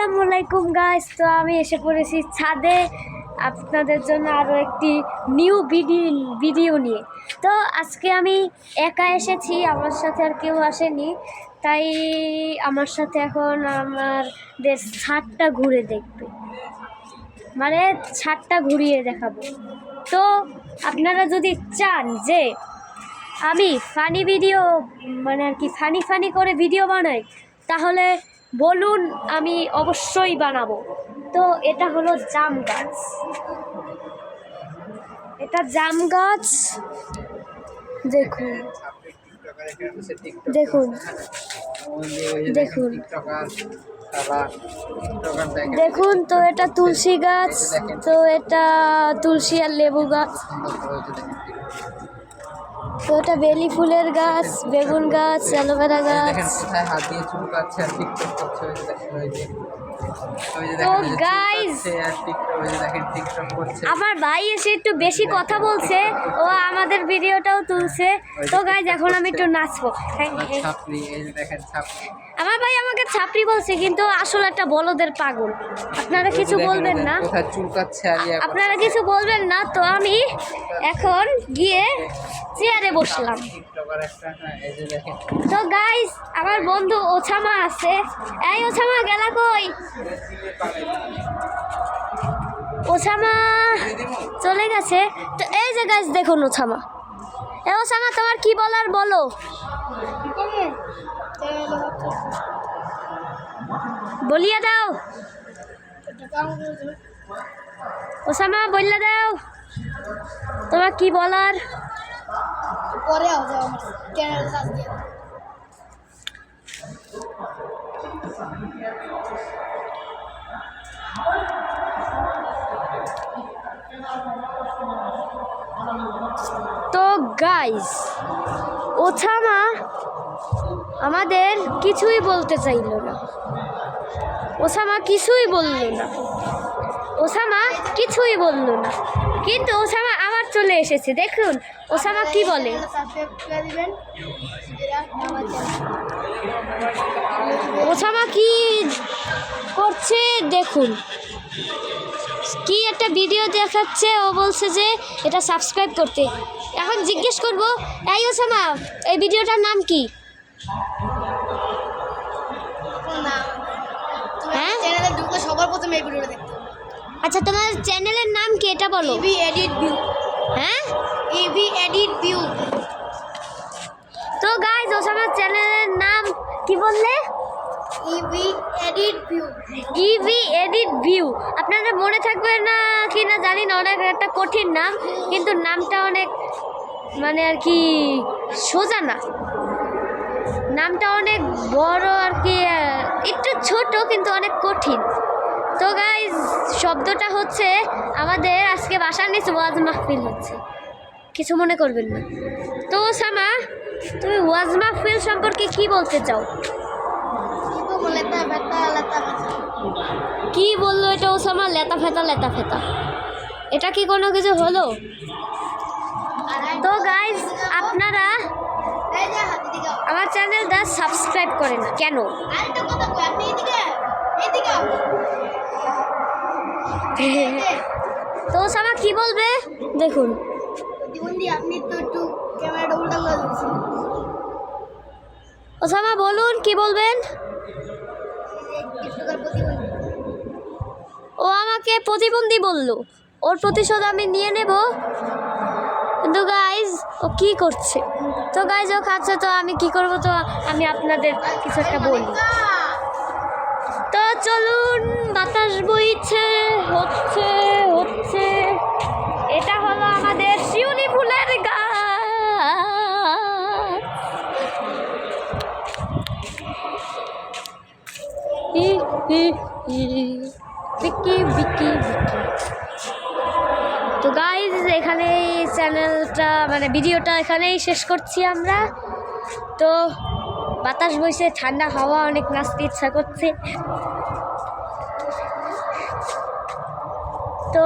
আসসালামু আলাইকুম গাইস। তো আমি এসে পড়েছি ছাদে আপনাদের জন্য আরও একটি নিউ ভিডিও নিয়ে। তো আজকে আমি একা এসেছি, আমার সাথে আর কেউ আসেনি, তাই আমার সাথে এখন আমাদের ছাদটা ঘুরে দেখবে, মানে ছাদটা ঘুরিয়ে দেখাবো। তো আপনারা যদি চান যে আমি ফানি ভিডিও মানে আর কি ফানি করে ভিডিও বানাই, তাহলে বলুন, আমি অবশ্যই বানাবো। তো এটা হলো জাম গাছ, এটা জাম গাছ। দেখুন দেখুন দেখুন দেখুন। তো এটা তুলসী গাছ, তো এটা তুলসী আর লেবু গাছ, তো এটা বেলি ফুলের গাছ, বেগুন গাছ, অ্যালোভেরা গাছ। তো গাইস, আমার ভাই এসে একটু বেশি কথা বলছে, ও আমাদের ভিডিওটাও তুলছে। তো গাইস, এখন আমি একটু নাচবো। আমার ভাই আমাকে ছাপড়ি বলছে, কিন্তু আসলে একটা বলদের পাগল। আপনারা কিছু বলবেন না, আপনারা কিছু বলবেন না। তো আমি এখন গিয়ে চেয়ারে বসলাম। তো গাইস, আমার বন্ধু ওছামা আছে। এই ওছামা গেলা কই? ওছামা চলে গেছে। তো এই যে গাইস দেখুন ওছামা। এই ওছামা, তোমার কি বলার বলো। বলিয়া দাও ওছামা, বললে দাও তোমার কি বলার। পরে চ্যানেল কাজ দিয়ে। তো গাইস, ওছামা আমাদের কিছুই বলতে চাইল না, ওছামা কিছুই বলল না, ওছামা কিছুই বলল না, কিন্তু ওছামা আবার চলে এসেছে। দেখুন ওছামা কি বলে। ওছামা কি করছে দেখুন, কি একটা ভিডিও দেখাচ্ছে, ও বলছে যে এটা সাবস্ক্রাইব করতে। এখন জিজ্ঞেস করবো, এই ওছামা, এই ভিডিওটার নাম কি? হ্যাঁ, চ্যানেলে ঢুকলে সবার প্রথমে এই ভিডিওটা দেখতে। আচ্ছা, তোমার চ্যানেলের নাম কি এটা বলো। EV edit view. হ্যাঁ, ইভি এডিট ভিউ। তো গাইস, ওছামার চ্যানেলের নাম কি বললে? EV edit view. EV edit view. আপনাদের মনে থাকবে না কি না জানি না, অনেক একটা কঠিন নাম, কিন্তু নামটা অনেক মানে আর কি সোজা না, নামটা অনেক বড় আর কি, একটু ছোট কিন্তু অনেক কঠিন। তো গাইস, শব্দটা হচ্ছে আমাদের আজকে বাসার নিচে ওয়াজ মাহফিল হচ্ছে, কিছু মনে করবেন না। তো ওছামা, তুমি ওয়াজ মাহফিল সম্পর্কে কি বলতে চাও? কি বললো এটা ওছামা? লেতা ফেতা। এটা কি কোনো কিছু হলো? তো গাইস, আপনারা আমার চ্যানেলটা সাবস্ক্রাইব করেন কেন? তো ওছামা কি বলবে দেখুন। আপনি তো একটু ক্যামেরাটা উল্টা করে দিয়েছেন। ওছামা বলুন, কি বলবেন? ও আমাকে প্রতিবন্ধী বললো, ওর প্রতিশোধ আমি নিয়ে নেব। কিন্তু গাইজ, ও কি করছে? তো গাইজ, ও খাচ্ছে, তো আমি কি করব? তো আমি আপনাদের কিছু একটা বলি। তো চলুন, বাতাস বইছে, হচ্ছে। এটা হলো আমাদের শিউলি ফুলের গাছ। বিকি। তো গাইজ, এখানে চ্যানেলটা মানে ভিডিওটা এখানেই শেষ করছি আমরা। তো বাতাস বইছে, ঠান্ডা হাওয়া, অনেক নাচতে ইচ্ছা করছে। তো